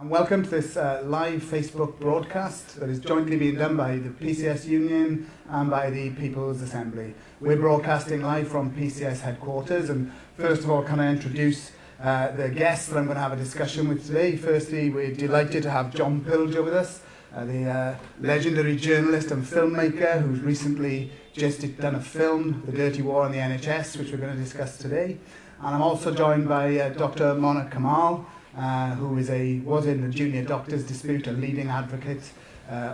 And welcome to this live Facebook broadcast that is jointly being done by the PCS Union and by the People's Assembly. We're broadcasting live from PCS headquarters, and first of all, can I introduce the guests that I'm going to have a discussion with today. Firstly, we're delighted to have John Pilger with us, the legendary journalist and filmmaker who's recently just done a film, The Dirty War on the NHS, which we're going to discuss today. And I'm also joined by Dr. Kamal, who was in the junior doctors dispute, a leading advocate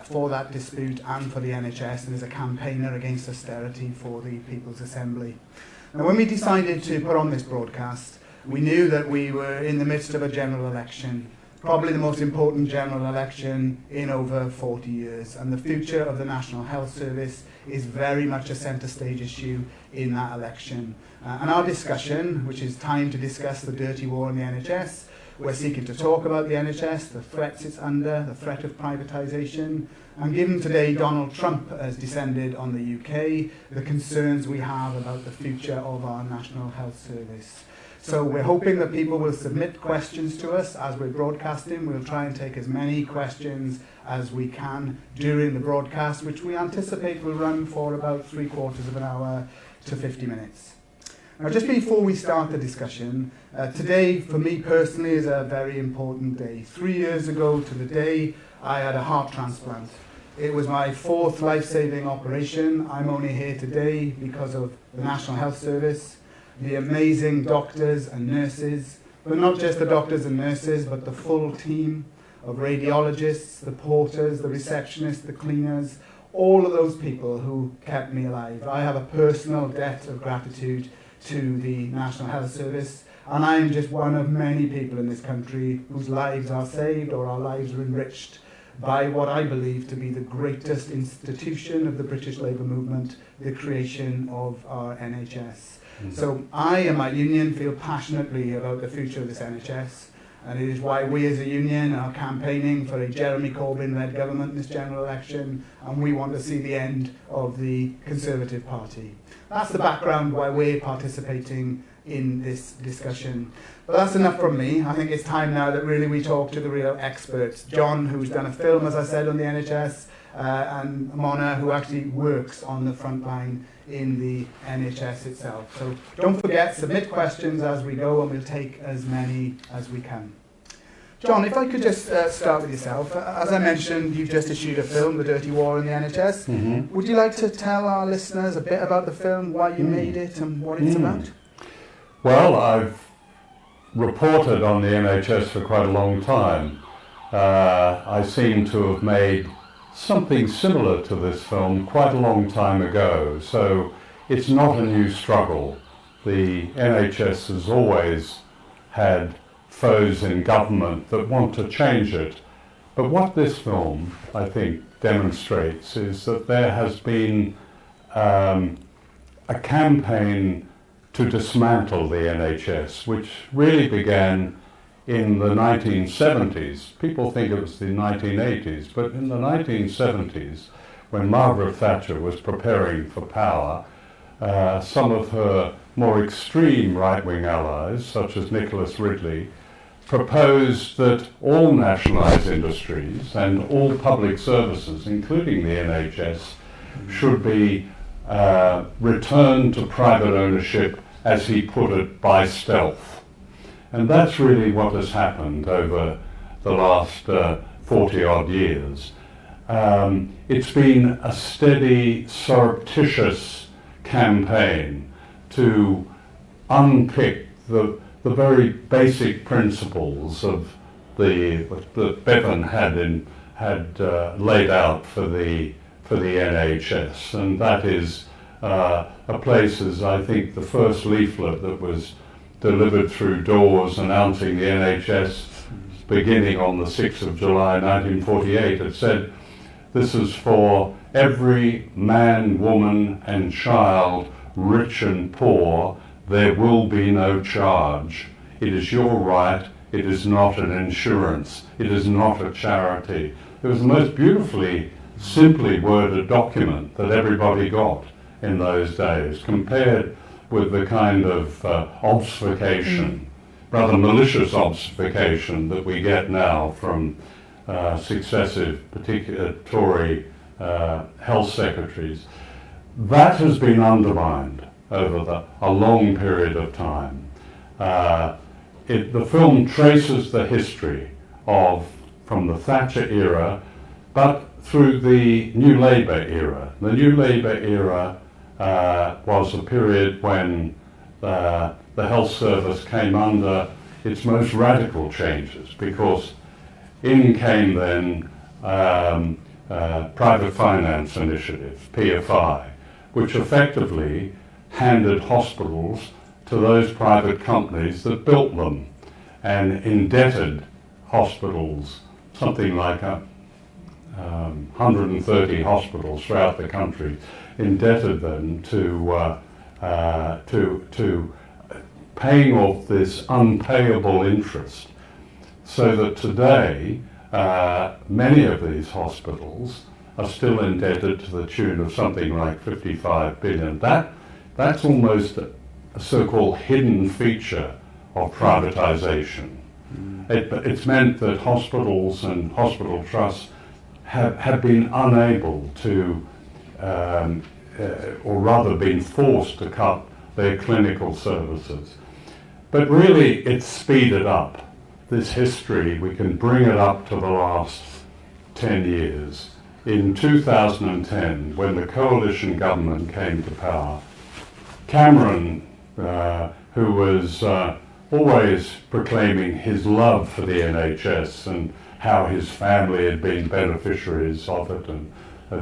for that dispute and for the NHS, and is a campaigner against austerity for the People's Assembly. Now, when we decided to put on this broadcast, we knew that we were in the midst of a general election, probably the most important general election in over 40 years, and the future of the National Health Service is very much a centre stage issue in that election. And our discussion, which is time to discuss the dirty war on the NHS, we're seeking to talk about the NHS, the threats it's under, the threat of privatisation, and given today Donald Trump has descended on the UK, the concerns we have about the future of our National Health Service. So we're hoping that people will submit questions to us as we're broadcasting. We'll try and take as many questions as we can during the broadcast, which we anticipate will run for about 3/4 of an hour to 50 minutes. Now, just before we start the discussion, today for me personally is a very important day. 3 years ago to the day, I had a heart transplant. It was my 4th life-saving operation. I'm only here today because of the National Health Service, the amazing doctors and nurses, but not just the doctors and nurses, but the full team of radiologists, the porters, the receptionists, the cleaners, all of those people who kept me alive. I have a personal debt of gratitude to the National Health Service, and I am just one of many people in this country whose lives are saved or our lives are enriched by what I believe to be the greatest institution of the British Labour movement, the creation of our NHS. So I and my union feel passionately about the future of this NHS, and it is why we as a union are campaigning for a Jeremy Corbyn-led government in this general election, and we want to see the end of the Conservative Party. That's the background why we're participating in this discussion. But that's enough from me. I think it's time now that really we talk to the real experts. John, who's done a film, as I said, on the NHS, and Mona, who actually works on the front line in the NHS itself. So don't forget, submit questions as we go, and we'll take as many as we can. John, if I could just start with yourself. As I mentioned, you've just issued a film, The Dirty War on the NHS. Mm-hmm. Would you like to tell our listeners a bit about the film, why you made it and what it's about? Well, I've reported on the NHS for quite a long time. I seem to have made something similar to this film quite a long time ago, so it's not a new struggle. The NHS has always had foes in government that want to change it. But what this film, I think, demonstrates is that there has been a campaign to dismantle the NHS, which really began in the 1970s. People think it was the 1980s, but in the 1970s, when Margaret Thatcher was preparing for power, some of her more extreme right-wing allies, such as Nicholas Ridley, proposed that all nationalised industries and all public services, including the NHS, should be returned to private ownership, as he put it, by stealth. And that's really what has happened over the last 40-odd years. It's been a steady, surreptitious campaign to unpick the very basic principles of that Bevan had laid out for the NHS, and that is a place, as I think the first leaflet that was delivered through doors announcing the NHS beginning on the 6th of July 1948, it said, "This is for every man, woman and child, rich and poor. There will be no charge. It is your right. It is not an insurance. It is not a charity." It was the most beautifully, simply worded document that everybody got in those days, compared with the kind of obfuscation rather malicious obfuscation that we get now from successive particular Tory health secretaries, that has been undermined over a long period of time. The film traces the history from the Thatcher era, but through the New Labour era. The New Labour era was a period when the health service came under its most radical changes, because in came then private finance initiatives, PFI, which effectively handed hospitals to those private companies that built them, and indebted hospitals, something like 130 hospitals throughout the country, indebted them to paying off this unpayable interest, so that today many of these hospitals are still indebted to the tune of something like 55 billion. That's almost a so-called hidden feature of privatization. It's meant that hospitals and hospital trusts have been unable to, or rather been forced to cut their clinical services. But really it's speeded up this history. We can bring it up to the last 10 years. In 2010, when the coalition government came to power, Cameron, who was always proclaiming his love for the NHS and how his family had been beneficiaries of it and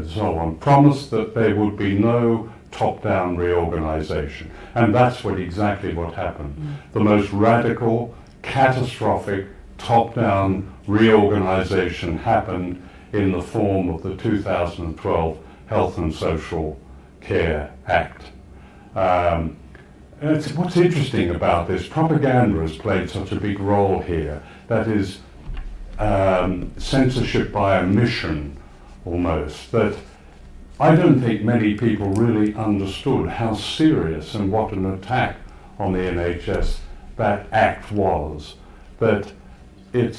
so on, promised that there would be no top-down reorganisation. And that's exactly what happened. The most radical, catastrophic, top-down reorganisation happened in the form of the 2012 Health and Social Care Act. What's interesting about this, propaganda has played such a big role here. That is censorship by omission, almost, that I don't think many people really understood how serious and what an attack on the NHS that act was. That it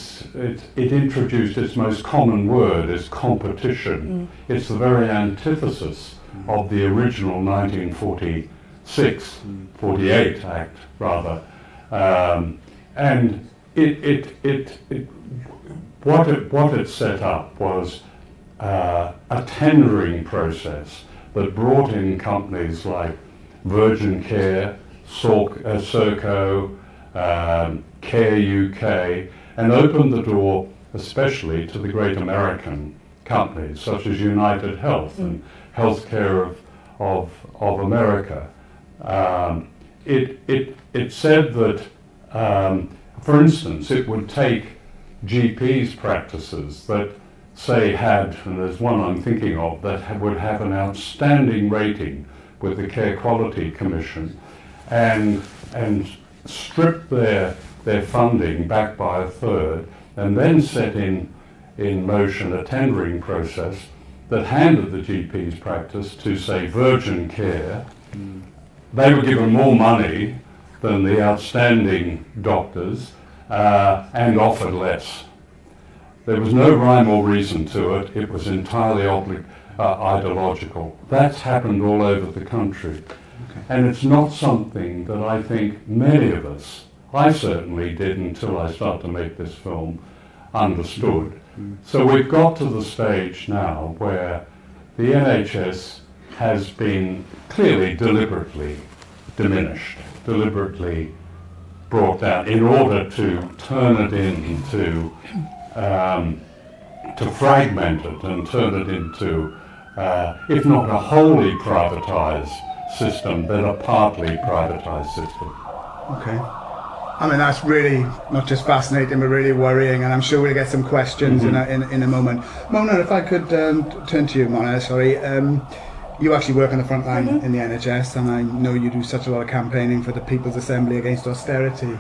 introduced its most common word is competition. It's the very antithesis of the original 1948 Act, rather. And what it set up was a tendering process that brought in companies like Virgin Care, Serco, Care UK, and opened the door especially to the great American companies such as United Health and Healthcare of America. It said that, for instance, it would take GPs practices that, say, had, and there's one I'm thinking of, that would have an outstanding rating with the Care Quality Commission, and strip their funding back by a third, and then set in motion a tendering process that handed the GP's practice to, say, Virgin Care. They were given more money than the outstanding doctors and offered less. There was no rhyme or reason to it. It was entirely ideological. That's happened all over the country. Okay. And it's not something that I think many of us, I certainly did until I started to make this film, understood. So we've got to the stage now where the NHS has been clearly deliberately diminished, deliberately brought down in order to turn it into, to fragment it and turn it into, if not a wholly privatised system, then a partly privatised system. Okay. I mean, that's really not just fascinating, but really worrying, and I'm sure we'll get some questions in a moment. Mona, if I could turn to you, Mona, sorry. You actually work on the front line in the NHS, and I know you do such a lot of campaigning for the People's Assembly against austerity.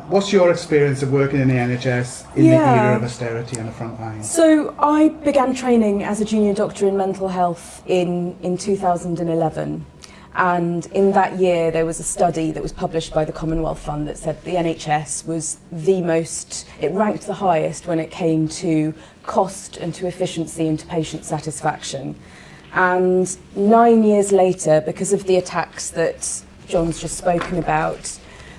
What's your experience of working in the NHS in the era of austerity on the front line? So I began training as a junior doctor in mental health in 2011. And in that year, there was a study that was published by the Commonwealth Fund that said the NHS was it ranked the highest when it came to cost and to efficiency and to patient satisfaction. And 9 years later, because of the attacks that John's just spoken about,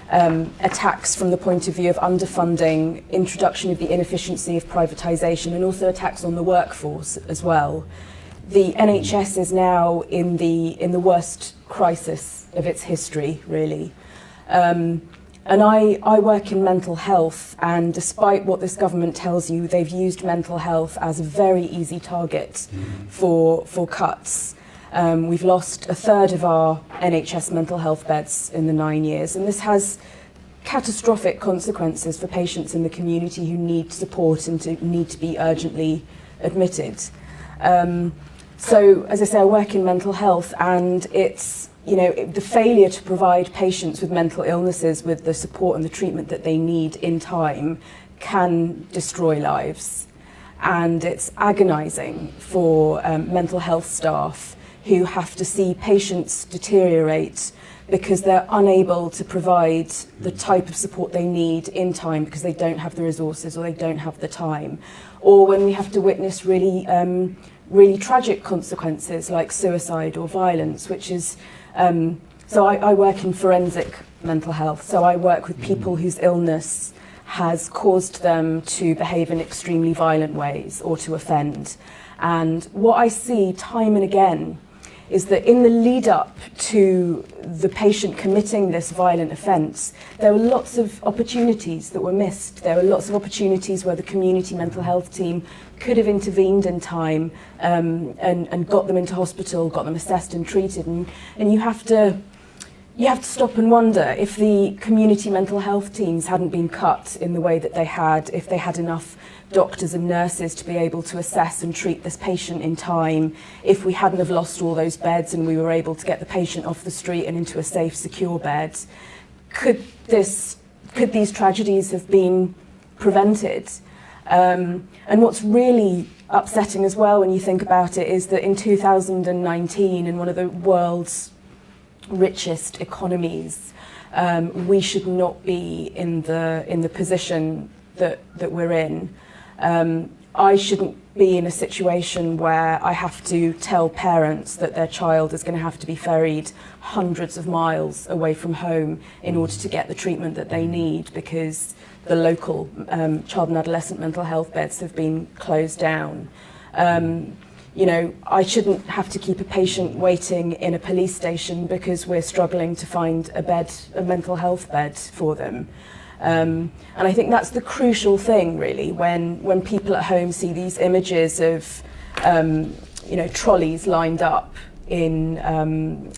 attacks from the point of view of underfunding, introduction of the inefficiency of privatisation, and also attacks on the workforce as well, the NHS is now in the worst crisis of its history, really. And I work in mental health, and despite what this government tells you, they've used mental health as a very easy target for cuts. We've lost a third of our NHS mental health beds in the 9 years, and this has catastrophic consequences for patients in the community who need support and need to be urgently admitted. So, as I say, I work in mental health, and it's, the failure to provide patients with mental illnesses with the support and the treatment that they need in time can destroy lives. And it's agonising for mental health staff who have to see patients deteriorate because they're unable to provide the type of support they need in time because they don't have the resources or they don't have the time. Or when we have to witness really tragic consequences like suicide or violence, which is, so I work in forensic mental health, so I work with people whose illness has caused them to behave in extremely violent ways or to offend. And what I see time and again is that in the lead up to the patient committing this violent offence, there were lots of opportunities that were missed. There were lots of opportunities where the community mental health team could have intervened in time and got them into hospital, got them assessed and treated. And you have to stop and wonder if the community mental health teams hadn't been cut in the way that they had, if they had enough doctors and nurses to be able to assess and treat this patient in time, if we hadn't have lost all those beds and we were able to get the patient off the street and into a safe, secure bed. Could these tragedies have been prevented? And what's really upsetting as well when you think about it is that in 2019, in one of the world's richest economies, we should not be in the position that we're in. I shouldn't be in a situation where I have to tell parents that their child is going to have to be ferried hundreds of miles away from home in order to get the treatment that they need because the local child and adolescent mental health beds have been closed down. I shouldn't have to keep a patient waiting in a police station because we're struggling to find a mental health bed for them. And I think that's the crucial thing, really, when people at home see these images of, trolleys lined up in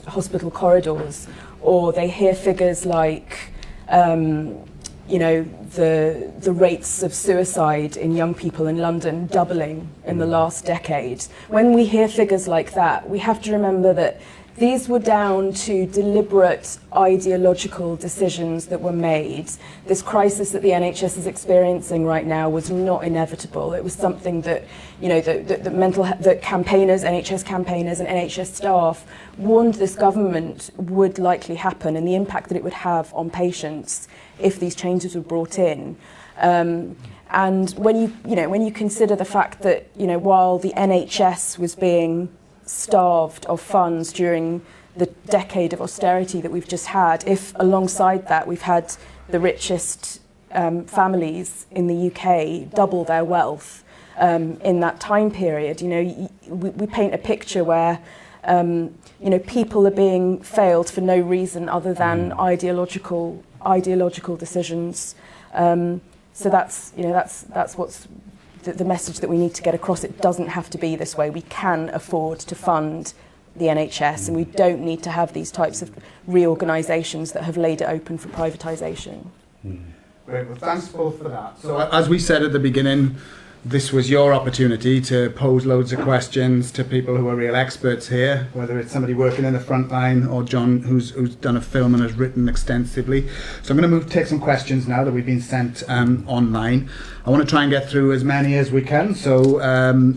hospital corridors, or they hear figures like, the rates of suicide in young people in London doubling in the last decade. When we hear figures like that, we have to remember that these were down to deliberate ideological decisions that were made. This crisis that the NHS is experiencing right now was not inevitable. It was something that, the campaigners, NHS campaigners and NHS staff warned this government would likely happen and the impact that it would have on patients if these changes were brought in. And when you consider the fact that, while the NHS was being starved of funds during the decade of austerity that we've just had, if alongside that we've had the richest families in the UK double their wealth in that time period, we paint a picture where people are being failed for no reason other than ideological decisions. So that's what's the message that we need to get across. It doesn't have to be this way. We can afford to fund the NHS, and we don't need to have these types of reorganisations that have laid it open for privatisation. Great, well, thanks both for that. So as we said at the beginning, this was your opportunity to pose loads of questions to people who are real experts here, whether it's somebody working in the front line or John, who's done a film and has written extensively. So I'm going to take some questions now that we've been sent online. I want to try and get through as many as we can, so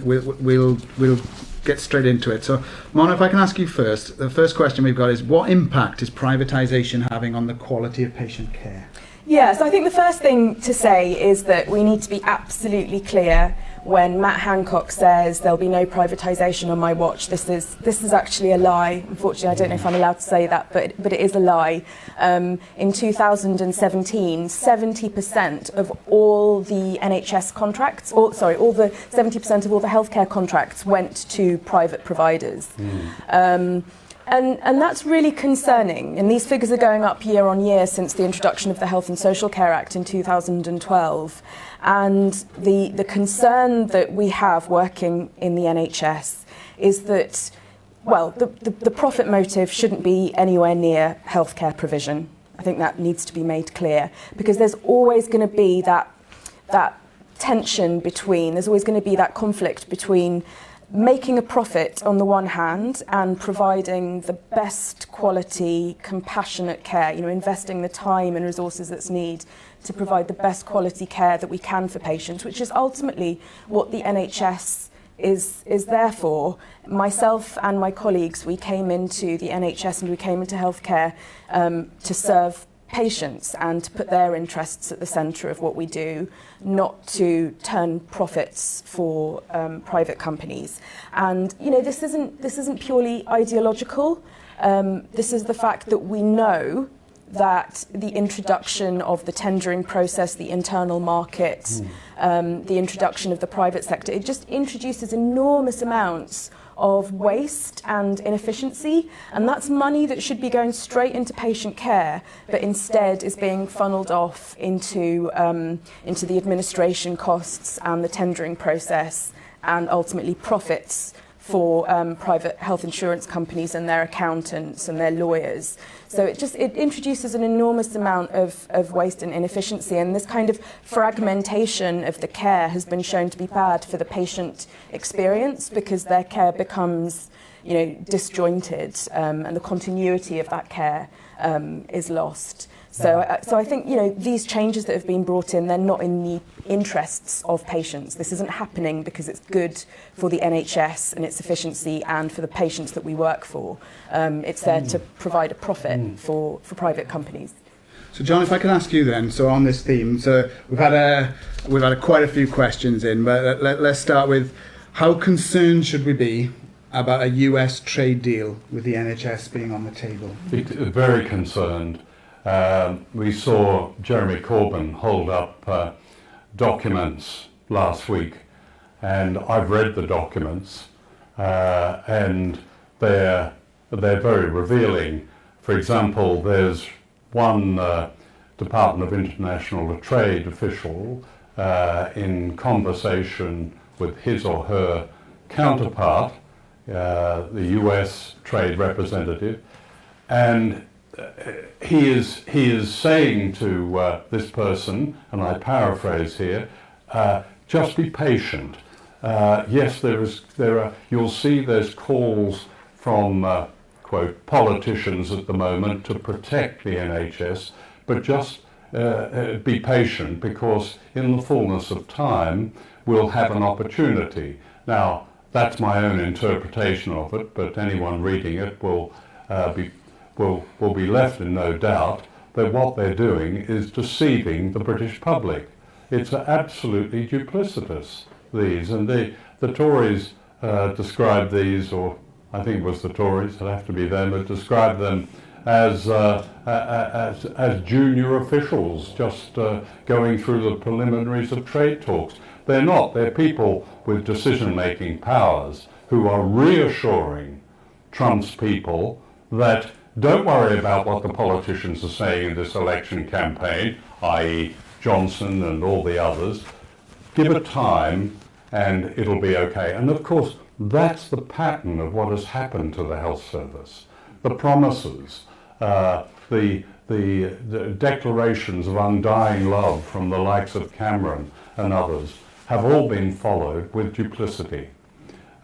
we'll get straight into it. So, Mona, if I can ask you first, the first question we've got is, what impact is privatisation having on the quality of patient care? Yeah, so I think the first thing to say is that we need to be absolutely clear when Matt Hancock says there'll be no privatisation on my watch. This is actually a lie. Unfortunately, I don't know if I'm allowed to say that, but it is a lie. In 2017, 70% of all the NHS contracts, all the 70% of all the healthcare contracts went to private providers. And that's really concerning. And these figures are going up year on year since the introduction of the Health and Social Care Act in 2012. And the concern that we have working in the NHS is that, well, the profit motive shouldn't be anywhere near healthcare provision. I think that needs to be made clear, because there's always going to be that tension between, there's always going to be that conflict between making a profit on the one hand and providing the best quality, compassionate care, investing the time and resources that's needed to provide the best quality care that we can for patients, which is ultimately what the NHS is there for. Myself and my colleagues, we came into the NHS and we came into healthcare to serve patients and to put their interests at the centre of what we do, not to turn profits for private companies. And this isn't purely ideological. This is the fact that we know that the introduction of the tendering process, the internal market, the introduction of the private sector, it just introduces enormous amounts of waste and inefficiency, and that's money that should be going straight into patient care, but instead is being funneled off into the administration costs and the tendering process, and ultimately profits for private health insurance companies and their accountants and their lawyers. So it introduces an enormous amount of waste and inefficiency, and this kind of fragmentation of the care has been shown to be bad for the patient experience, because their care becomes disjointed, and the continuity of that care is lost. So I think these changes that have been brought in, they're not in the interests of patients. This isn't happening because it's good for the NHS and its efficiency and for the patients that we work for. It's there to provide a profit for private companies. So John, if I can ask you then, so on this theme, so we've had quite a few questions in, but let's start with, how concerned should we be about a US trade deal with the NHS being on the table? Very concerned. We saw Jeremy Corbyn hold up documents last week, and I've read the documents, and they're very revealing. For example, there's one Department of International Trade official in conversation with his or her counterpart, the US trade representative, and he is saying to this person, and I paraphrase here, just be patient. Yes, you'll see there's calls from quote politicians at the moment to protect the NHS, but just be patient, because in the fullness of time we'll have an opportunity. Now, that's my own interpretation of it, but anyone reading it will be left in no doubt that what they're doing is deceiving the British public. It's absolutely duplicitous, these. And the Tories describe these, or I think it was the Tories, it'll have to be them, but describe them as junior officials just going through the preliminaries of trade talks. They're not. They're people with decision-making powers who are reassuring Trump's people that don't worry about what the politicians are saying in this election campaign, i.e. Johnson and all the others. Give it time and it'll be okay. And of course, that's the pattern of what has happened to the health service. The promises, the declarations of undying love from the likes of Cameron and others have all been followed with duplicity.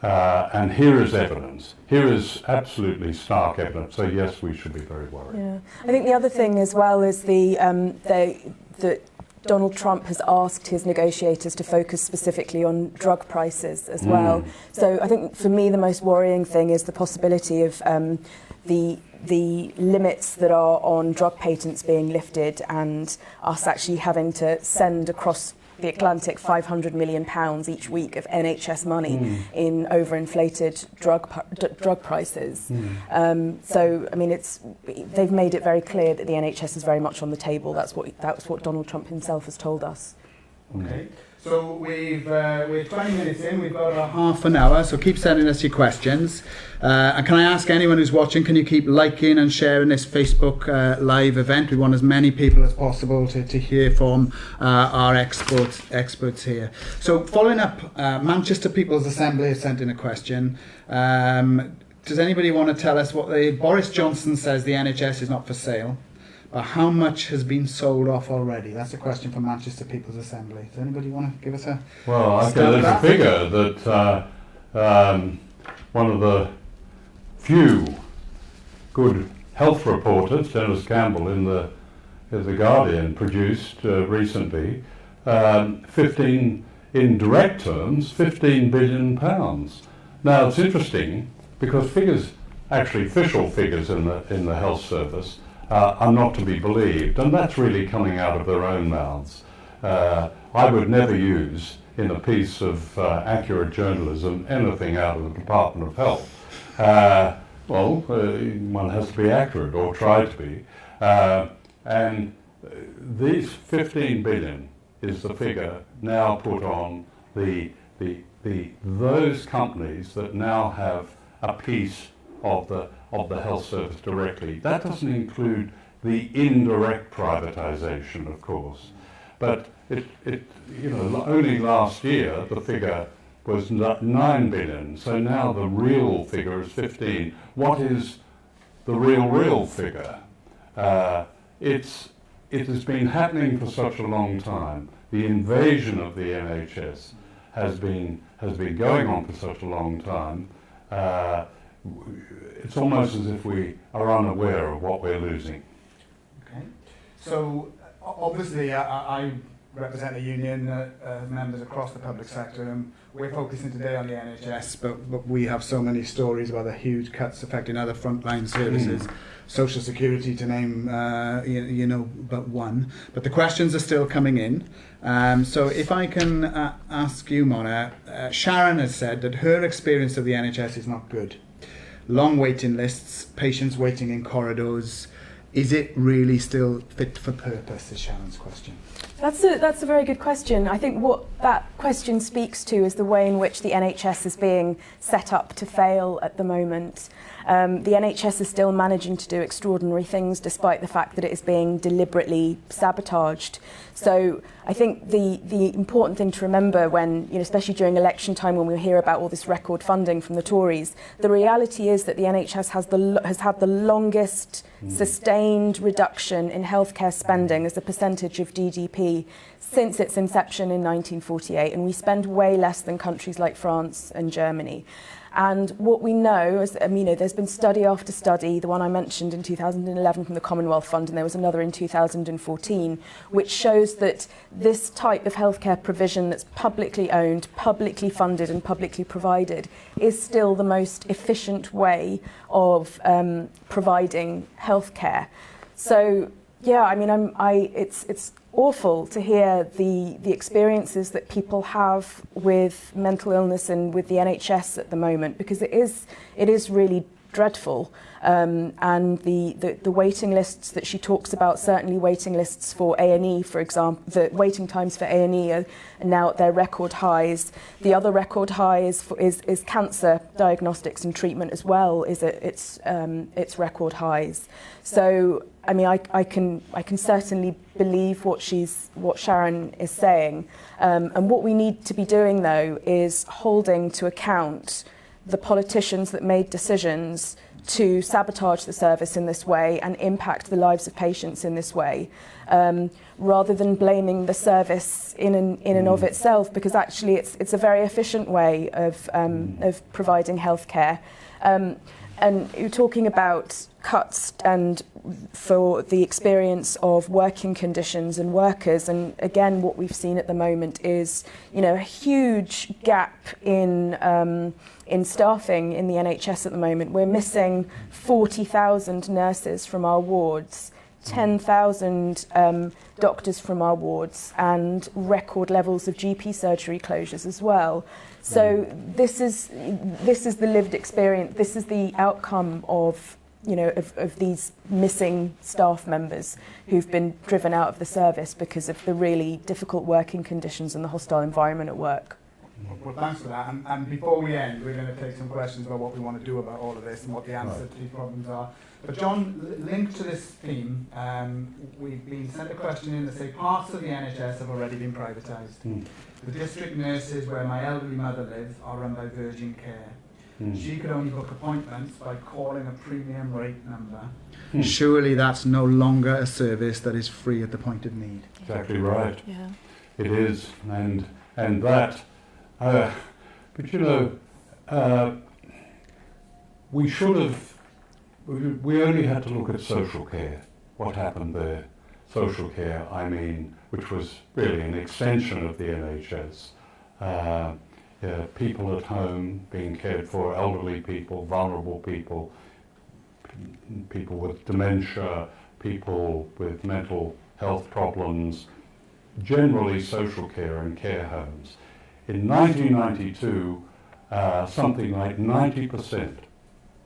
And here is evidence. Here is absolutely stark evidence. So yes, we should be very worried. Yeah. I think the other thing as well is the Donald Trump has asked his negotiators to focus specifically on drug prices as well. So I think for me the most worrying thing is the possibility of the limits that are on drug patents being lifted and us actually having to send across the Atlantic £500 million each week of NHS money in overinflated drug prices. So, I mean, they've made it very clear that the NHS is very much on the table. That's what Donald Trump himself has told us. Okay. So we're 20 minutes in, we've got a half an hour, so keep sending us your questions. And can I ask anyone who's watching, can you keep liking and sharing this Facebook live event? We want as many people as possible to hear from our experts here. So following up, Manchester People's Assembly has sent in a question. Does anybody want to tell us what Boris Johnson says the NHS is not for sale? How much has been sold off already? That's a question from Manchester People's Assembly. Does anybody want to give us a... Well, I think there's a figure that one of the few good health reporters, Dennis Campbell in the Guardian, produced recently, 15, in direct terms, £15 billion. Now, it's interesting because figures, actually official figures in the health service, are not to be believed, and that's really coming out of their own mouths. I would never use, in a piece of accurate journalism, anything out of the Department of Health. One has to be accurate, or try to be. And these 15 billion is the figure now put on those companies that now have a piece of the health service directly. That doesn't include the indirect privatization, of course. But only last year the figure was 9 billion. So now the real figure is 15. What is the real figure? It has been happening for such a long time. The invasion of the NHS has been going on for such a long time. It's almost as if we are unaware of what we're losing. Okay. So obviously I represent a union members across the public sector, and we're focusing today on the NHS, but we have so many stories about the huge cuts affecting other frontline services, social security to name but one. But the questions are still coming in. So if I can ask you, Mona, Sharon has said that her experience of the NHS is not good. Long waiting lists, patients waiting in corridors. Is it really still fit for purpose, is Sharon's question. That's a very good question. I think what that question speaks to is the way in which the NHS is being set up to fail at the moment. The NHS is still managing to do extraordinary things despite the fact that it is being deliberately sabotaged. So I think the important thing to remember when, especially during election time when we hear about all this record funding from the Tories, the reality is that the NHS has had the longest sustained reduction in healthcare spending as a percentage of GDP since its inception in 1948, and we spend way less than countries like France and Germany. And what we know is, there's been study after study, the one I mentioned in 2011 from the Commonwealth Fund, and there was another in 2014, which shows that this type of healthcare provision that's publicly owned, publicly funded and publicly provided is still the most efficient way of providing healthcare. So, yeah, it's awful to hear the experiences that people have with mental illness and with the NHS at the moment, because it is really dreadful. And the waiting lists that she talks about, certainly waiting lists for A&E, for example, the waiting times for A&E are now at their record highs. The other record high is cancer diagnostics and treatment as well, is at its record highs. So I can certainly believe what Sharon is saying, and what we need to be doing though is holding to account the politicians that made decisions to sabotage the service in this way and impact the lives of patients in this way, rather than blaming the service in and of itself, because actually it's a very efficient way of providing healthcare. And you're talking about cuts and for the experience of working conditions and workers. And again, what we've seen at the moment is, a huge gap in staffing in the NHS at the moment. We're missing 40,000 nurses from our wards, 10,000 doctors from our wards, and record levels of GP surgery closures as well. So this is the lived experience. This is the outcome of these missing staff members who've been driven out of the service because of the really difficult working conditions and the hostile environment at work. Well, thanks for that. And before we end, we're going to take some questions about what we want to do about all of this and what the answers to these problems are. But John, linked to this theme, we've been sent a question in that say parts of the NHS have already been privatised. The district nurses where my elderly mother lives are run by Virgin Care. She could only book appointments by calling a premium rate number. Surely that's no longer a service that is free at the point of need. Exactly right. Yeah. It is, and that. But we should have. We only had to look at social care. What happened there? Social care, which was really an extension of the NHS. People at home being cared for, elderly people, vulnerable people, people with dementia, people with mental health problems, generally social care and care homes. In 1992, something like 90%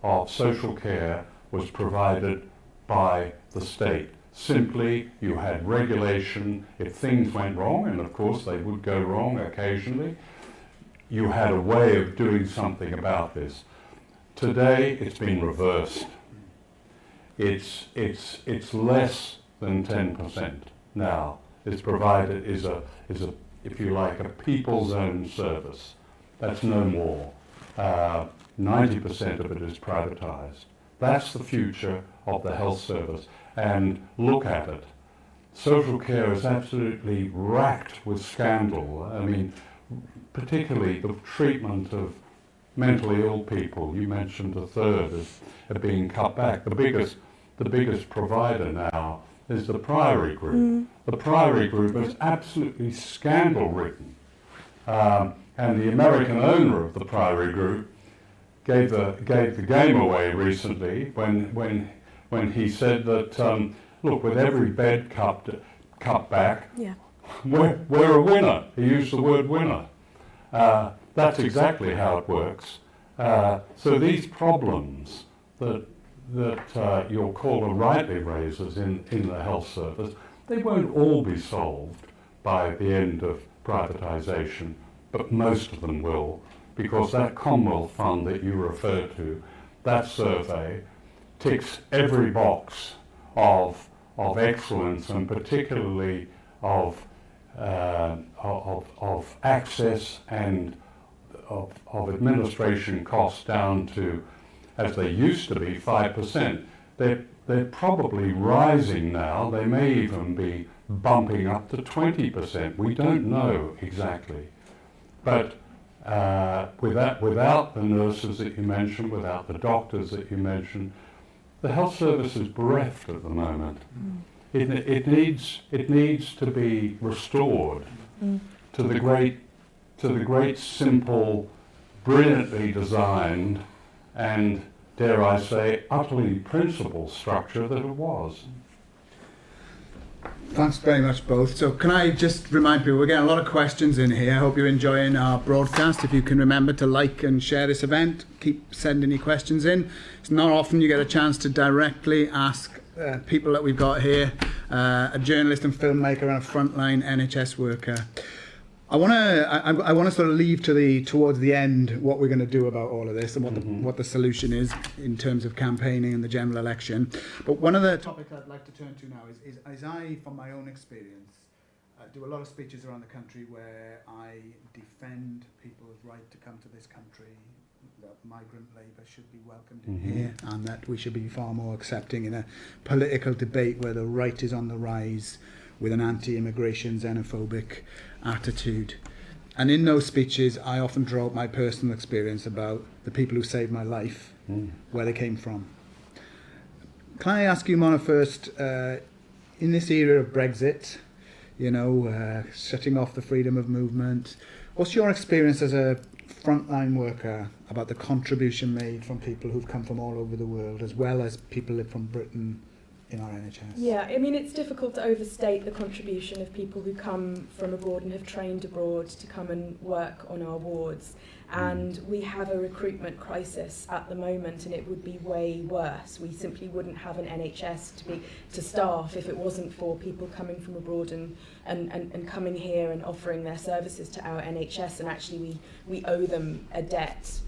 of social care was provided by the state. Simply, you had regulation. If things went wrong, and of course they would go wrong occasionally, you had a way of doing something about this. Today, it's been reversed. It's less than 10% now. It's provided is a if you like a people's own service. That's no more. 90% of it is privatised. That's the future of the health service. And look at it. Social care is absolutely racked with scandal. Particularly the treatment of mentally ill people. You mentioned a third are being cut back. The biggest provider now is the Priory Group. The Priory Group is absolutely scandal-ridden. And the American owner of the Priory Group gave the game away recently when he said that, look, with every bed cut back, we're a winner. He used the word winner. That's exactly how it works. So these problems that your caller rightly raises in the health service, they won't all be solved by the end of privatisation, but most of them will, because that Commonwealth Fund that you refer to, that survey, ticks every box of excellence, and particularly of access and of administration costs down to, as they used to be, 5%. They're probably rising now. They may even be bumping up to 20%. We don't know exactly. But without the nurses that you mentioned, without the doctors that you mentioned, the health service is bereft at the moment. It needs to be restored to the great, simple, brilliantly designed, and dare I say, utterly principled structure that it was. Thanks very much both. So can I just remind people, we're getting a lot of questions in here. I hope you're enjoying our broadcast. If you can remember to like and share this event, keep sending your questions in. It's not often you get a chance to directly ask people that we've got here, a journalist and filmmaker and a frontline NHS worker. I want to sort of leave towards the end what we're going to do about all of this and what the solution is in terms of campaigning and the general election. But one of the topics I'd like to turn to now is I, from my own experience, do a lot of speeches around the country where I defend people's right to come to this country, that migrant labour should be welcomed in here, and that we should be far more accepting in a political debate where the right is on the rise, with an anti-immigration, xenophobic attitude. And in those speeches, I often draw up my personal experience about the people who saved my life where they came from. Can I ask you, Mona, first, in this era of Brexit, shutting off the freedom of movement, what's your experience as a frontline worker about the contribution made from people who've come from all over the world, as well as people live from Britain in our NHS? Yeah, I mean, it's difficult to overstate the contribution of people who come from abroad and have trained abroad to come and work on our wards. And we have a recruitment crisis at the moment, and it would be way worse. We simply wouldn't have an NHS to staff if it wasn't for people coming from abroad and coming here and offering their services to our NHS, and actually we owe them a debt.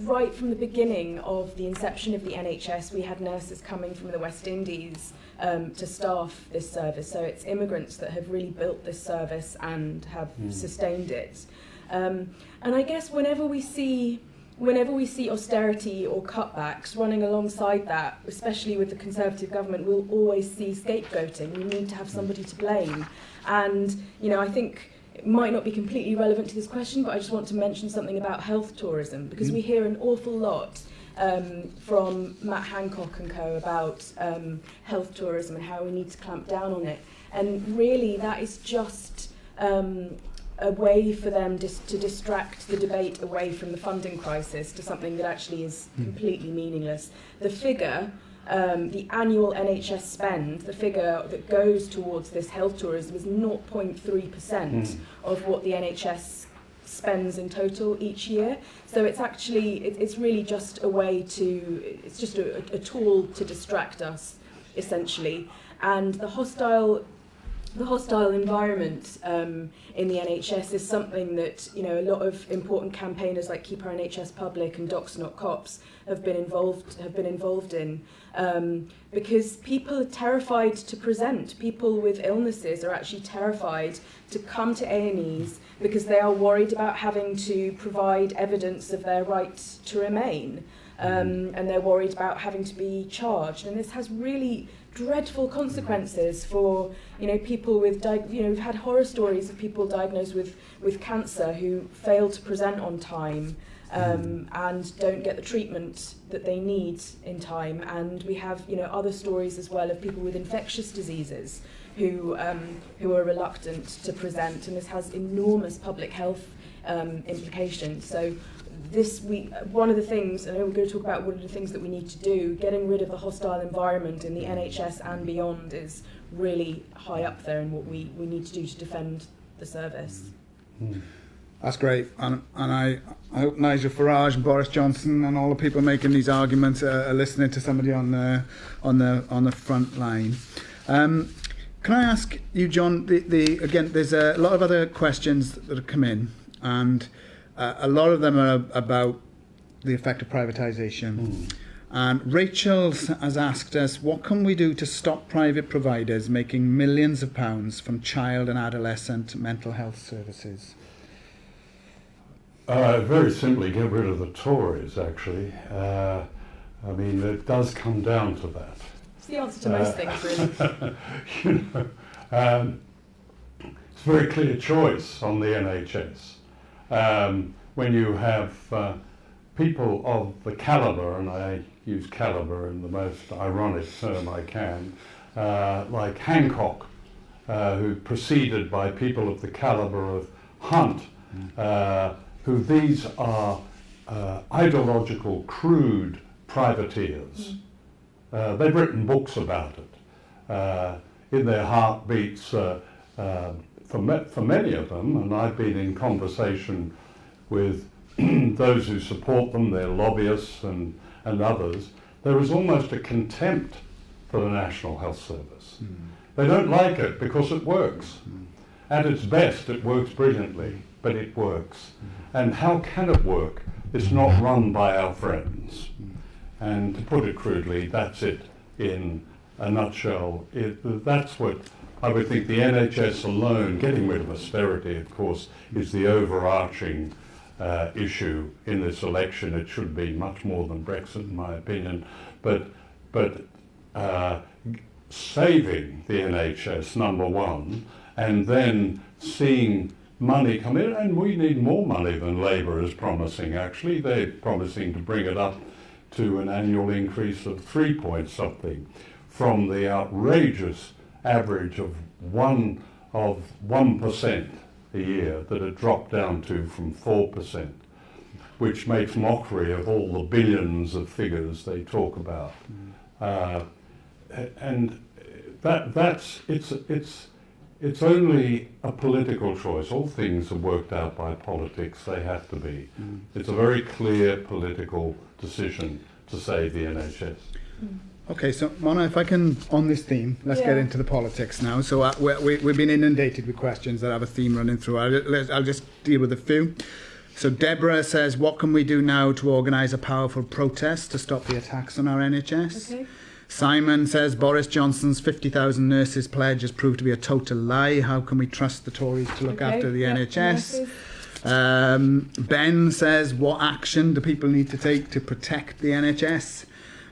Right from the beginning of the inception of the NHS, we had nurses coming from the West Indies to staff this service. So it's immigrants that have really built this service and have sustained it. And I guess whenever we see austerity or cutbacks running alongside that, especially with the Conservative government, we'll always see scapegoating. We need to have somebody to blame. And, I think it might not be completely relevant to this question, but I just want to mention something about health tourism, because we hear an awful lot from Matt Hancock and co about health tourism and how we need to clamp down on it. And really, that is just a way for them to distract the debate away from the funding crisis to something that actually is completely meaningless. The figure, the annual NHS spend, the figure that goes towards this health tourism is 0.3% of what the NHS spends in total each year. So it's actually, it's really just a way it's just a tool to distract us, essentially. And the hostile environment in the NHS is something that a lot of important campaigners like Keep Our NHS Public and Docs Not Cops have been involved in, because people are terrified to present. People with illnesses are actually terrified to come to A&Es because they are worried about having to provide evidence of their right to remain, and they're worried about having to be charged. And this has really dreadful consequences for people with we've had horror stories of people diagnosed with cancer who fail to present on time and don't get the treatment that they need in time. And we have other stories as well of people with infectious diseases who are reluctant to present, and this has enormous public health implications. So one of the things, and we're going to talk about what are the things that we need to do, getting rid of the hostile environment in the NHS and beyond is really high up there in what we need to do to defend the service. That's great, and I hope Nigel Farage and Boris Johnson and all the people making these arguments are listening to somebody on the front line. Can I ask you, John? Again, there's a lot of other questions that have come in, and a lot of them are about the effect of privatisation. And Rachel has asked us, what can we do to stop private providers making millions of pounds from child and adolescent mental health services? Very simply, get rid of the Tories, actually. I mean, it does come down to that. It's the answer to most things, really. It's a very clear choice on the NHS. When you have people of the calibre, and I use calibre in the most ironic term I can, like Hancock, who preceded by people of the calibre of Hunt, who these are ideological, crude privateers. They've written books about it. In their heartbeats, for many of them, and I've been in conversation with those who support them, their lobbyists and others, there is almost a contempt for the National Health Service. They don't like it because it works. At its best, it works brilliantly, but it works. And how can it work? It's not run by our friends. And to put it crudely, that's it in a nutshell. That's what I would think the NHS alone, getting rid of austerity, of course, is the overarching issue in this election. It should be much more than Brexit, in my opinion. But saving the NHS, number one, and then seeing money come in, and we need more money than Labour is promising, actually. They're promising to bring it up to an annual increase of 3 point something, from the outrageous average of 1% a year that it dropped down to from 4%, which makes mockery of all the billions of figures they talk about. And it's only a political choice. All things are worked out by politics. They have to be. It's a very clear political decision to save the NHS. Okay, so Mona, if I can, on this theme, let's get into the politics now. So we've been inundated with questions that have a theme running through. I'll just deal with a few. So Deborah says, what can we do now to organise a powerful protest to stop the attacks on our NHS? Okay. Simon says, Boris Johnson's 50,000 nurses pledge has proved to be a total lie. How can we trust the Tories to look after the NHS? Ben says, what action do people need to take to protect the NHS?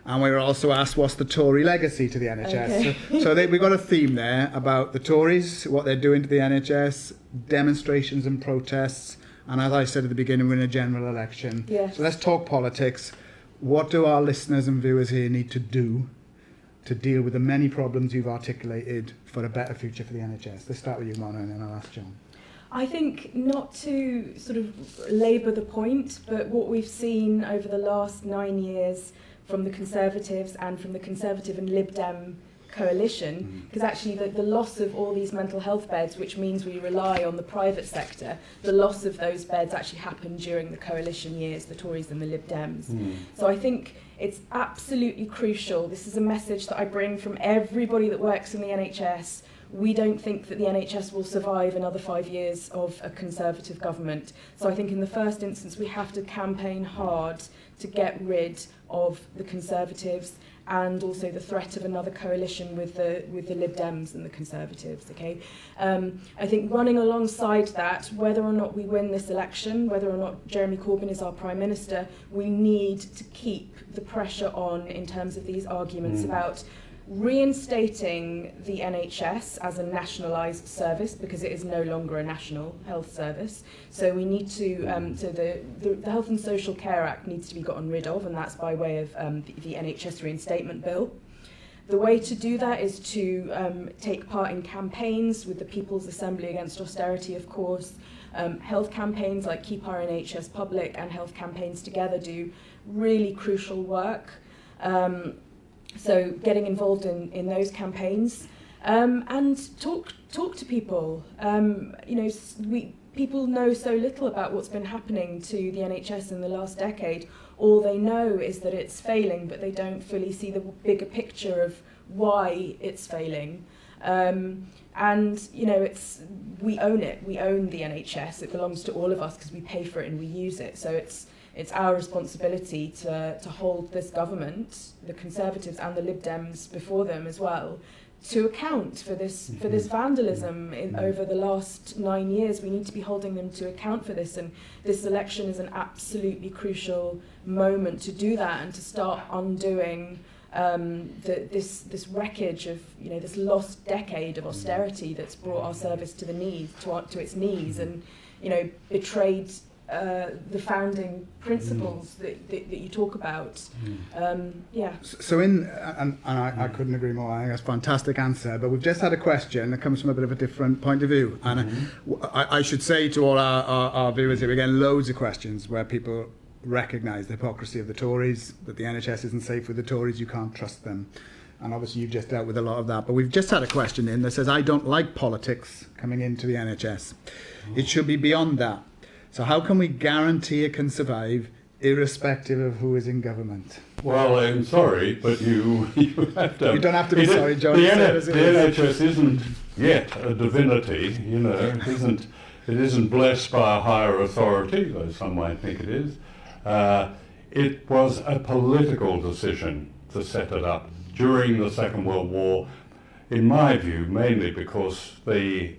And we were also asked, what's the Tory legacy to the NHS? Okay. So we've got a theme there about the Tories, what they're doing to the NHS, demonstrations and protests, and as I said at the beginning, we're in a general election. Yes. So let's talk politics. What do our listeners and viewers here need to do to deal with the many problems you've articulated for a better future for the NHS? Let's start with you, Mona, and then I'll ask John. I think, not to sort of labour the point, but what we've seen over the last 9 years from the Conservatives and from the Conservative and Lib Dem coalition, because actually the loss of all these mental health beds, which means we rely on the private sector, the loss of those beds actually happened during the coalition years, the Tories and the Lib Dems. So I think it's absolutely crucial. This is a message that I bring from everybody that works in the NHS. We don't think that the NHS will survive another 5 years of a Conservative government. So I think in the first instance we have to campaign hard to get rid of the Conservatives and also the threat of another coalition with the Lib Dems and the Conservatives. Okay, I think running alongside that, whether or not we win this election, whether or not Jeremy Corbyn is our Prime Minister, we need to keep the pressure on in terms of these arguments about reinstating the NHS as a nationalised service, because it is no longer a national health service. So we need to, so the Health and Social Care Act needs to be gotten rid of, and that's by way of the NHS Reinstatement Bill. The way to do that is to take part in campaigns with the People's Assembly Against Austerity, of course. Health campaigns like Keep Our NHS Public and Health Campaigns Together do really crucial work. So getting involved in those campaigns and talk to people. People know so little about what's been happening to the NHS in the last decade. All they know is that it's failing, but they don't fully see the bigger picture of why it's failing. We own it. We own the NHS. It belongs to all of us because we pay for it and we use it. So it's our responsibility to hold this government, the Conservatives and the Lib Dems before them as well, to account for this vandalism over the last 9 years. We need to be holding them to account for this, and this election is an absolutely crucial moment to do that and to start undoing this wreckage of this lost decade of austerity that's brought our service to its knees, and betrayed the founding principles that you talk about. So I couldn't agree more. I think that's a fantastic answer. But we've just had a question that comes from a bit of a different point of view. And I should say to all our viewers here, we're getting loads of questions where people recognise the hypocrisy of the Tories, that the NHS isn't safe with the Tories, you can't trust them. And obviously you've just dealt with a lot of that. But we've just had a question in that says, I don't like politics coming into the NHS. It should be beyond that. So how can we guarantee it can survive irrespective of who is in government? Well, I'm sorry, but you have to... You don't have to be sorry, John. The NHS isn't yet a divinity, It isn't blessed by a higher authority, though some might think it is. It was a political decision to set it up during the Second World War, in my view, mainly because the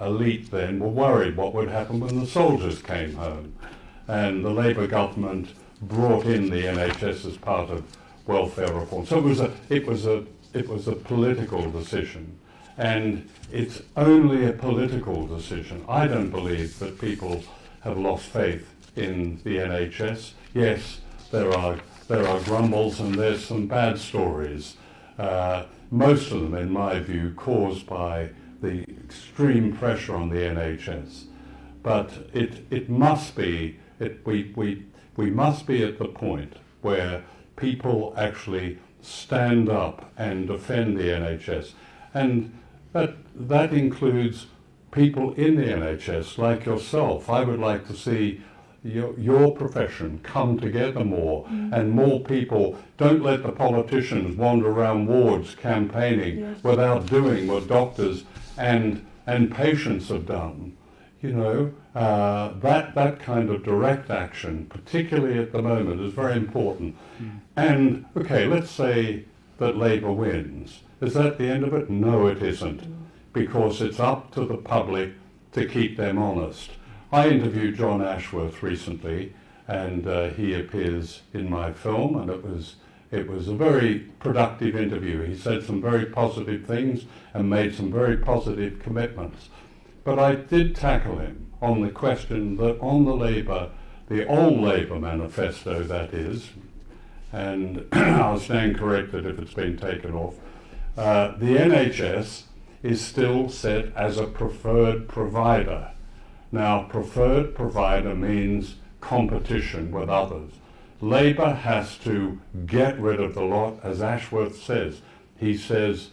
elite then were worried what would happen when the soldiers came home. And the Labour government brought in the NHS as part of welfare reform. So it was a political decision. And it's only a political decision. I don't believe that people have lost faith in the NHS. Yes, there there are grumbles and there's some bad stories. Most of them, in my view, caused by the extreme pressure on the NHS. But it must be, we must be at the point where people actually stand up and defend the NHS. And that includes people in the NHS like yourself. I would like to see your profession come together more, and more people. Don't let the politicians wander around wards campaigning without doing what doctors and patients have done. You know, that kind of direct action, particularly at the moment, is very important. And okay, let's say that Labour wins. Is that the end of it? No, it isn't, because it's up to the public to keep them honest. I interviewed John Ashworth recently, and he appears in my film, and it was a very productive interview. He said some very positive things and made some very positive commitments. But I did tackle him on the question that on the old Labour manifesto, that is, and I'll stand corrected if it's been taken off, the NHS is still set as a preferred provider. Now, preferred provider means competition with others. Labour has to get rid of the lot, as Ashworth says. He says,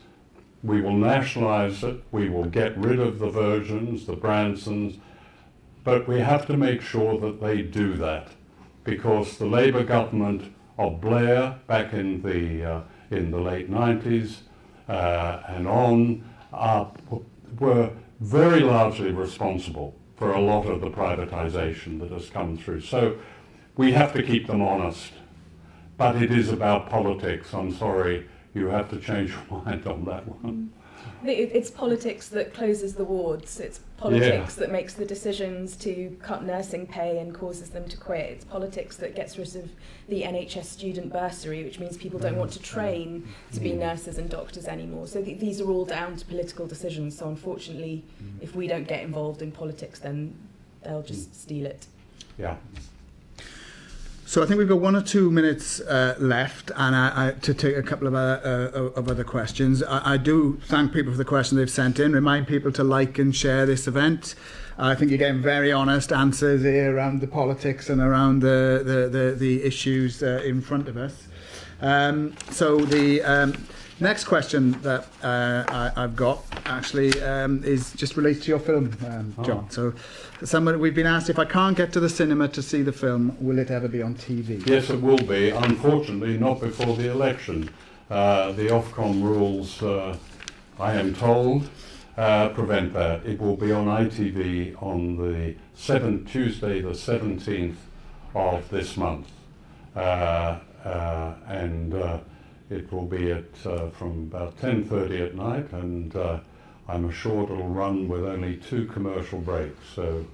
we will nationalise it, we will get rid of the Virgins, the Bransons, but we have to make sure that they do that, because the Labour government of Blair back in the late 90s and on were very largely responsible for a lot of the privatisation that has come through. So we have to keep them honest. But it is about politics. I'm sorry, you have to change your mind on that one. It's politics that closes the wards. It's politics that makes the decisions to cut nursing pay and causes them to quit. It's politics that gets rid of the NHS student bursary, which means people don't want to train to be nurses and doctors anymore. So these are all down to political decisions. So unfortunately, if we don't get involved in politics, then they'll just steal it. Yeah. So I think we've got 1 or 2 minutes left, and I to take a couple of other questions. I do thank people for the questions they've sent in. Remind people to like and share this event. I think you're getting very honest answers here around the politics and around the issues in front of us. So the next question that I've got actually is just related to your film, John. So we've been asked, if I can't get to the cinema to see the film, will it ever be on TV? Yes, it will be. Unfortunately, not before the election. The Ofcom rules, I am told, prevent that. It will be on ITV on the Tuesday the 17th of this month. And it will be at from about 10:30 at night, and I'm assured it'll run with only 2 commercial breaks. So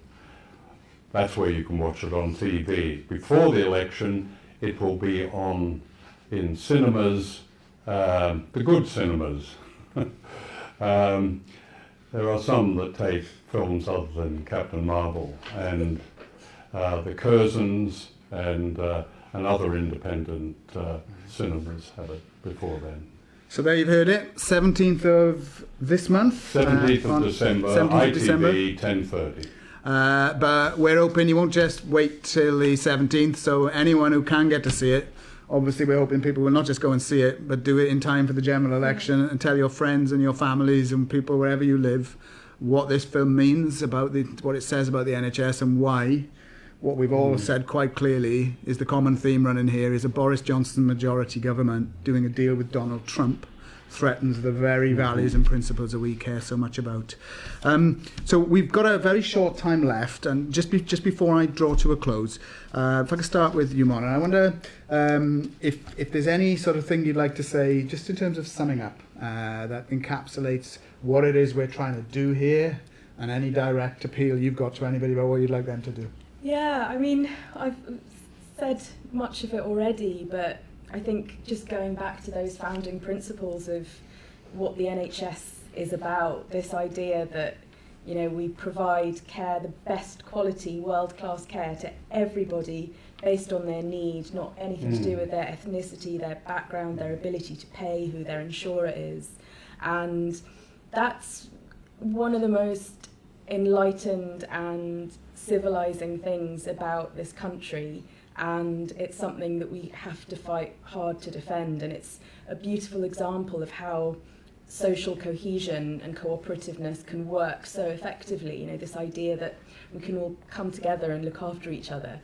that's where you can watch it on TV. Before the election, it will be on in cinemas, the good cinemas. There are some that take films other than Captain Marvel, and the Curzons and other independent cinemas have it before then. So there you've heard it, 17th of this month. 17th of December, 17th ITV, December. 10:30. But we're hoping you won't just wait till the 17th, so anyone who can get to see it, obviously we're hoping people will not just go and see it, but do it in time for the general election, and tell your friends and your families and people wherever you live what this film means, about what it says about the NHS, and why. What we've all said quite clearly is the common theme running here is a Boris Johnson majority government doing a deal with Donald Trump threatens the very values and principles that we care so much about. So we've got a very short time left, and just before I draw to a close, if I could start with you, Mona, I wonder if there's any sort of thing you'd like to say, just in terms of summing up, that encapsulates what it is we're trying to do here, and any direct appeal you've got to anybody about what you'd like them to do. Yeah, I mean, I've said much of it already, but I think just going back to those founding principles of what the NHS is about, this idea that, you know, we provide care, the best quality, world-class care to everybody based on their need, not anything to do with their ethnicity, their background, their ability to pay, who their insurer is. And that's one of the most enlightened and civilizing things about this country, and it's something that we have to fight hard to defend. And it's a beautiful example of how social cohesion and cooperativeness can work so effectively. You know, this idea that we can all come together and look after each other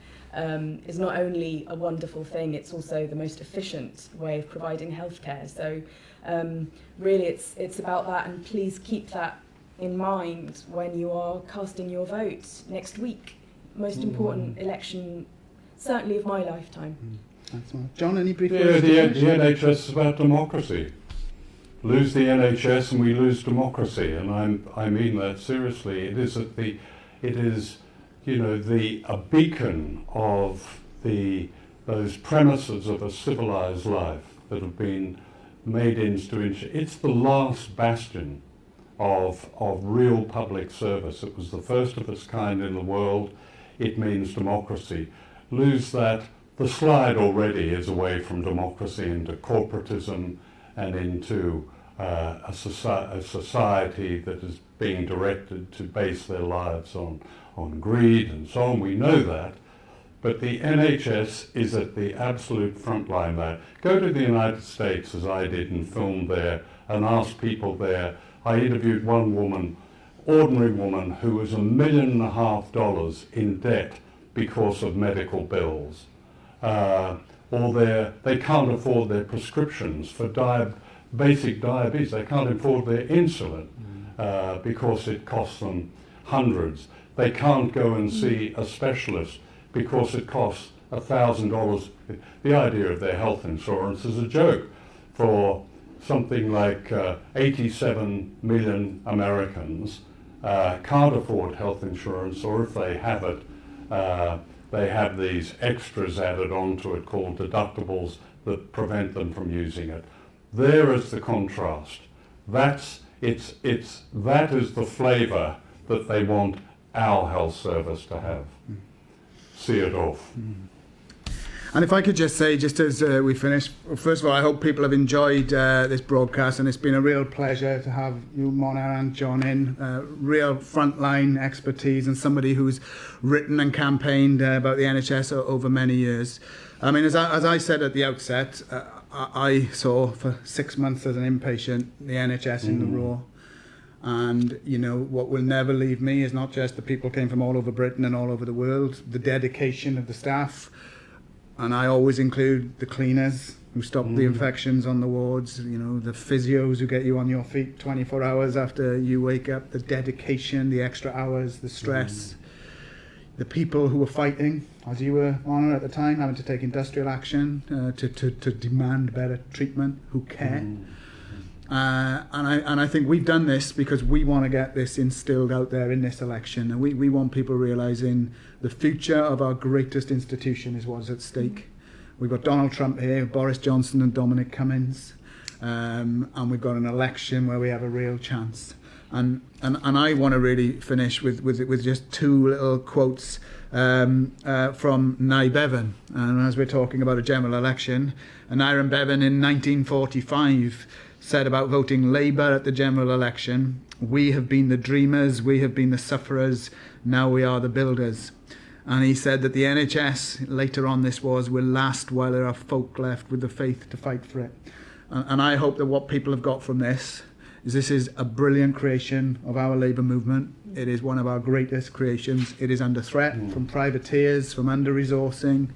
is not only a wonderful thing, it's also the most efficient way of providing healthcare. So really it's about that, and please keep that in mind when you are casting your vote next week. Most important election, certainly of my lifetime. Thanks, Mark. John, any brief Yeah, words? the NHS is about democracy. Lose the NHS and we lose democracy, and I mean that seriously. It is a beacon of those premises of a civilized life that have been made into. It's the last bastion of real public service. It was the first of its kind in the world. It means democracy. Lose that. The slide already is away from democracy into corporatism and into a society that is being directed to base their lives on greed and so on. We know that. But the NHS is at the absolute front line there. Go to the United States, as I did, and filmed there, and ask people there. I interviewed one woman, ordinary woman, who was $1.5 million in debt because of medical bills. Or they can't afford their prescriptions for basic diabetes. They can't afford their insulin because it costs them hundreds. They can't go and see a specialist because it costs $1,000. The idea of their health insurance is a joke. For something like 87 million Americans can't afford health insurance, or if they have it, they have these extras added onto it called deductibles that prevent them from using it. There is the contrast. That is the flavour that they want our health service to have. See it off. And if I could just say, just as we finish, first of all, I hope people have enjoyed this broadcast, and it's been a real pleasure to have you, Mona, and John in. Real frontline expertise and somebody who's written and campaigned about the NHS over many years. I mean, as I said at the outset, I saw for 6 months as an inpatient the NHS in the raw. And, you know, what will never leave me is not just the people came from all over Britain and all over the world, the dedication of the staff. And I always include the cleaners who stop the infections on the wards, you know, the physios who get you on your feet 24 hours after you wake up, the dedication, the extra hours, the stress, the people who were fighting, as you were on at the time, having to take industrial action to demand better treatment, who care. And I think we've done this because we want to get this instilled out there in this election, and we want people realising the future of our greatest institution is what's at stake. We've got Donald Trump here, Boris Johnson and Dominic Cummings, and we've got an election where we have a real chance. And I want to really finish with just two little quotes from Nhs Bevan. And as we're talking about a general election, Nhs Bevan in 1945 said about voting Labour at the general election, "We have been the dreamers, we have been the sufferers, now we are the builders." And he said that the NHS, later on this was, will last while there are folk left with the faith to fight for it. And I hope that what people have got from this is a brilliant creation of our labour movement. It is one of our greatest creations. It is under threat from privateers, from under-resourcing,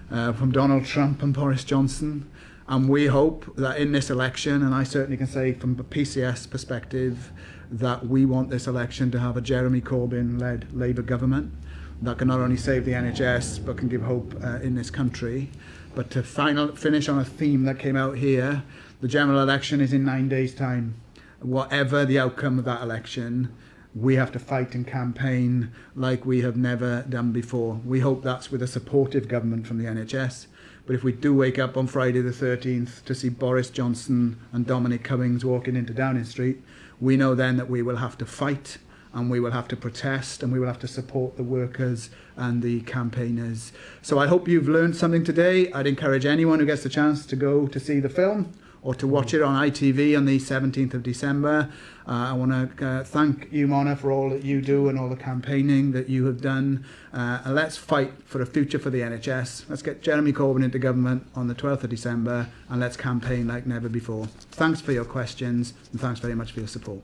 from Donald Trump and Boris Johnson. And we hope that in this election, and I certainly can say from a PCS perspective, that we want this election to have a Jeremy Corbyn-led Labour government that can not only save the NHS, but can give hope in this country. But to finish on a theme that came out here, the general election is in 9 days' time. Whatever the outcome of that election, we have to fight and campaign like we have never done before. We hope that's with a supportive government from the NHS. But if we do wake up on Friday the 13th to see Boris Johnson and Dominic Cummings walking into Downing Street, we know then that we will have to fight and we will have to protest, and we will have to support the workers and the campaigners. So I hope you've learned something today. I'd encourage anyone who gets the chance to go to see the film or to watch it on ITV on the 17th of December. I want to thank you, Mona, for all that you do and all the campaigning that you have done. And let's fight for a future for the NHS. Let's get Jeremy Corbyn into government on the 12th of December, and let's campaign like never before. Thanks for your questions, and thanks very much for your support.